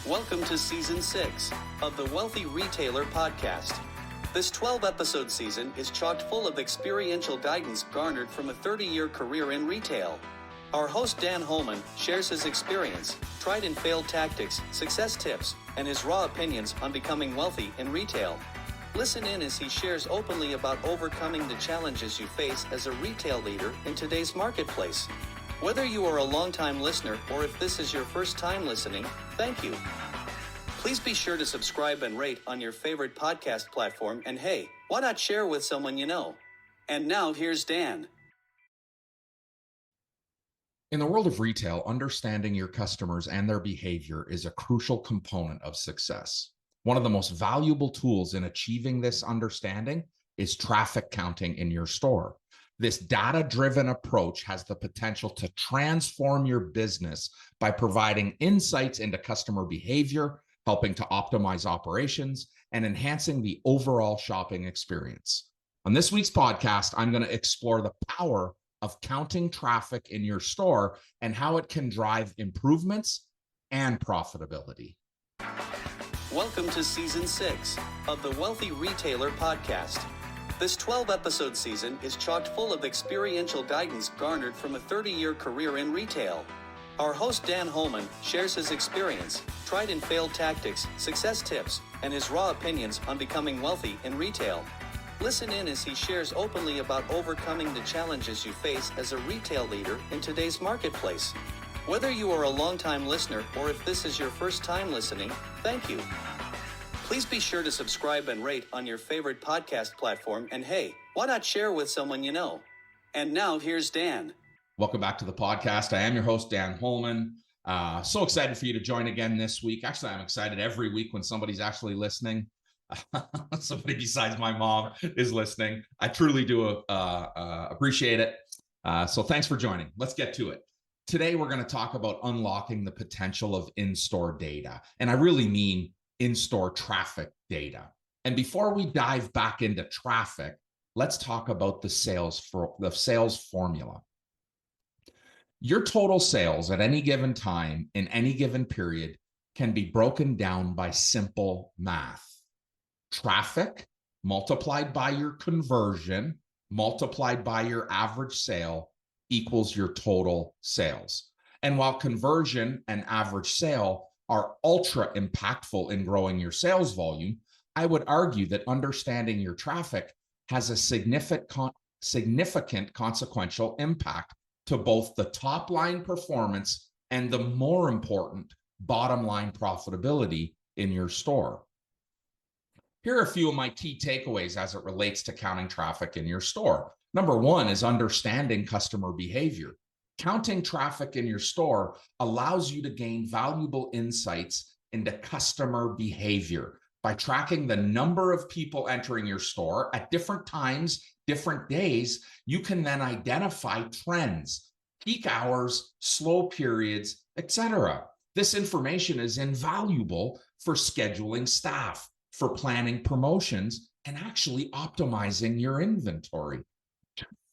Welcome to Season 6 of the Wealthy Retailer Podcast. This 12-episode season is chock full of experiential guidance garnered from a 30-year career in retail. Our host Dan Holman shares his experience, tried and failed tactics, success tips, and his raw opinions on becoming wealthy in retail. Listen in as he shares openly about overcoming the challenges you face as a retail leader in today's marketplace. Whether you are a long-time listener or if this is your first time listening, thank you. Please be sure to subscribe and rate on your favorite podcast platform, and hey, why not share with someone you know? And now here's Dan. In the world of retail, understanding your customers and their behavior is a crucial component of success. One of the most valuable tools in achieving this understanding is traffic counting in your store. This data-driven approach has the potential to transform your business by providing insights into customer behavior, helping to optimize operations, and enhancing the overall shopping experience. On this week's podcast, I'm going to explore the power of counting traffic in your store and how it can drive improvements and profitability. Welcome to Season 6 of the Wealthy Retailer Podcast. This 12-episode season is chock full of experiential guidance garnered from a 30-year career in retail. Our host Dan Holman shares his experience, tried and failed tactics, success tips, and his raw opinions on becoming wealthy in retail. Listen in as he shares openly about overcoming the challenges you face as a retail leader in today's marketplace. Whether you are a long-time listener or if this is your first time listening, thank you. Please be sure to subscribe and rate on your favorite podcast platform, and hey, why not share with someone you know? And now here's Dan. Welcome back to the podcast. I am your host, Dan Holman. So excited for you to join again this week. Actually, I'm excited every week when somebody's actually listening. Somebody besides my mom is listening. I truly do appreciate it. So thanks for joining. Let's get to it. Today, we're going to talk about unlocking the potential of in-store data. And I really mean in-store traffic data. And before we dive back into traffic, let's talk about the sales formula. Your total sales at any given time in any given period can be broken down by simple math. Traffic multiplied by your conversion multiplied by your average sale equals your total sales. And while conversion and average sale are ultra impactful in growing your sales volume, I would argue that understanding your traffic has a significant consequential impact to both the top line performance and the more important bottom line profitability in your store. Here are a few of my key takeaways as it relates to counting traffic in your store. Number one is understanding customer behavior. Counting traffic in your store allows you to gain valuable insights into customer behavior. By tracking the number of people entering your store at different times, different days, you can then identify trends, peak hours, slow periods, etc. This information is invaluable for scheduling staff, for planning promotions, and actually optimizing your inventory.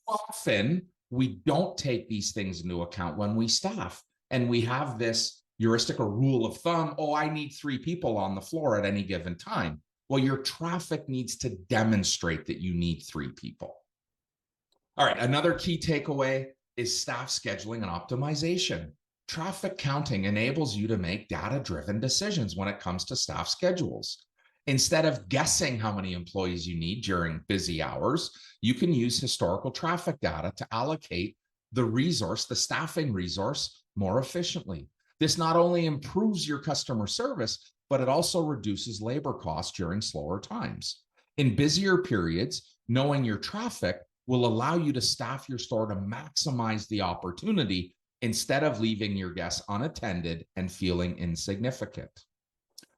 Often, we don't take these things into account when we staff, and we have this heuristic or rule of thumb, I need 3 people on the floor at any given time. Well, your traffic needs to demonstrate that you need 3 people. All right, another key takeaway is staff scheduling and optimization. Traffic counting enables you to make data-driven decisions when it comes to staff schedules. Instead of guessing how many employees you need during busy hours, you can use historical traffic data to allocate the staffing resource, more efficiently. This not only improves your customer service, but it also reduces labor costs during slower times. In busier periods, knowing your traffic will allow you to staff your store to maximize the opportunity instead of leaving your guests unattended and feeling insignificant.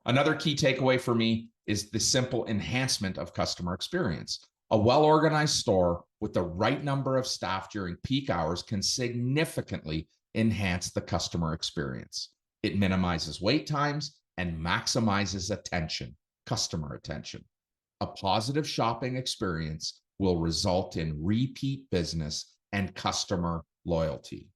Another key takeaway for me is the simple enhancement of customer experience. A well-organized store with the right number of staff during peak hours can significantly enhance the customer experience. It minimizes wait times and maximizes customer attention. A positive shopping experience will result in repeat business and customer loyalty.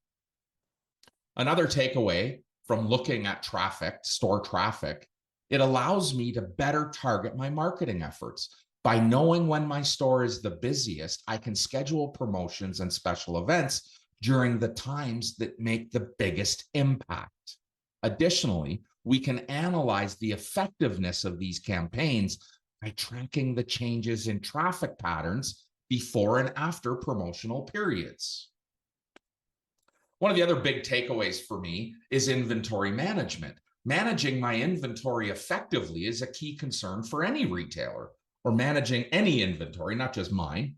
Another takeaway from looking at traffic, store traffic, it allows me to better target my marketing efforts. By knowing when my store is the busiest, I can schedule promotions and special events during the times that make the biggest impact. Additionally, we can analyze the effectiveness of these campaigns by tracking the changes in traffic patterns before and after promotional periods. One of the other big takeaways for me is inventory management. Managing my inventory effectively is a key concern for any retailer, or managing any inventory, not just mine.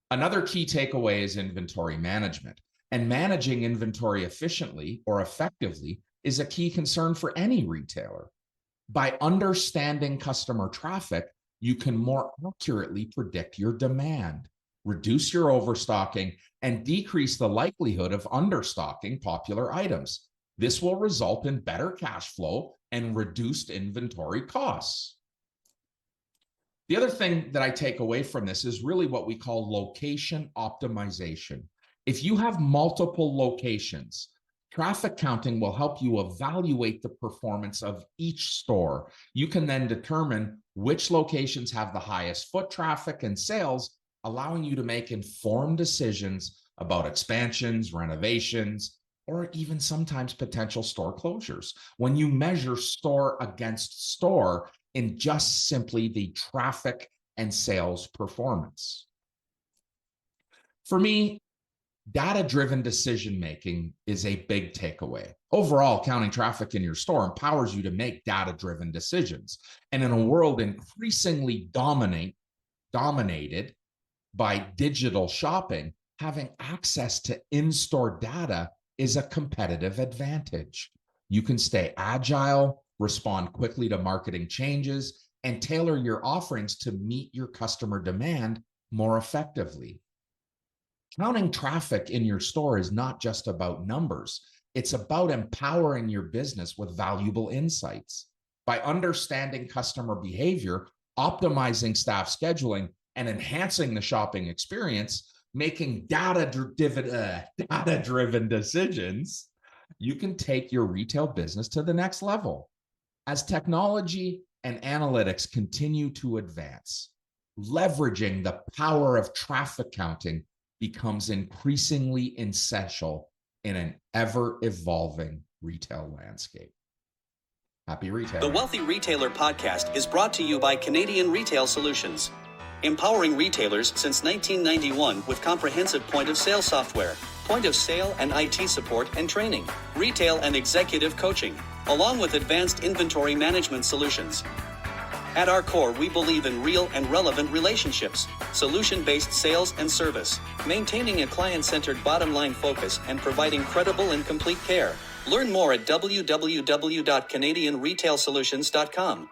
Another key takeaway is inventory management, and managing inventory efficiently or effectively is a key concern for any retailer. By understanding customer traffic, you can more accurately predict your demand, reduce your overstocking, and decrease the likelihood of understocking popular items. This will result in better cash flow and reduced inventory costs. The other thing that I take away from this is really what we call location optimization. If you have multiple locations, traffic counting will help you evaluate the performance of each store. You can then determine which locations have the highest foot traffic and sales, allowing you to make informed decisions about expansions, renovations, or even sometimes potential store closures. When you measure store against store in just simply the traffic and sales performance. For me, data-driven decision-making is a big takeaway. Overall, counting traffic in your store empowers you to make data-driven decisions. And in a world increasingly dominated by digital shopping, having access to in-store data is a competitive advantage. You can stay agile, respond quickly to marketing changes, and tailor your offerings to meet your customer demand more effectively. Counting traffic in your store is not just about numbers. It's about empowering your business with valuable insights. By understanding customer behavior, optimizing staff scheduling, and enhancing the shopping experience, making data-driven decisions, you can take your retail business to the next level. As technology and analytics continue to advance, leveraging the power of traffic counting becomes increasingly essential in an ever-evolving retail landscape. Happy retailing. The Wealthy Retailer Podcast is brought to you by Canadian Retail Solutions, empowering retailers since 1991 with comprehensive point-of-sale software, point-of-sale and IT support and training, retail and executive coaching, along with advanced inventory management solutions. At our core, we believe in real and relevant relationships, solution-based sales and service, maintaining a client-centered bottom-line focus, and providing credible and complete care. Learn more at www.canadianretailsolutions.com.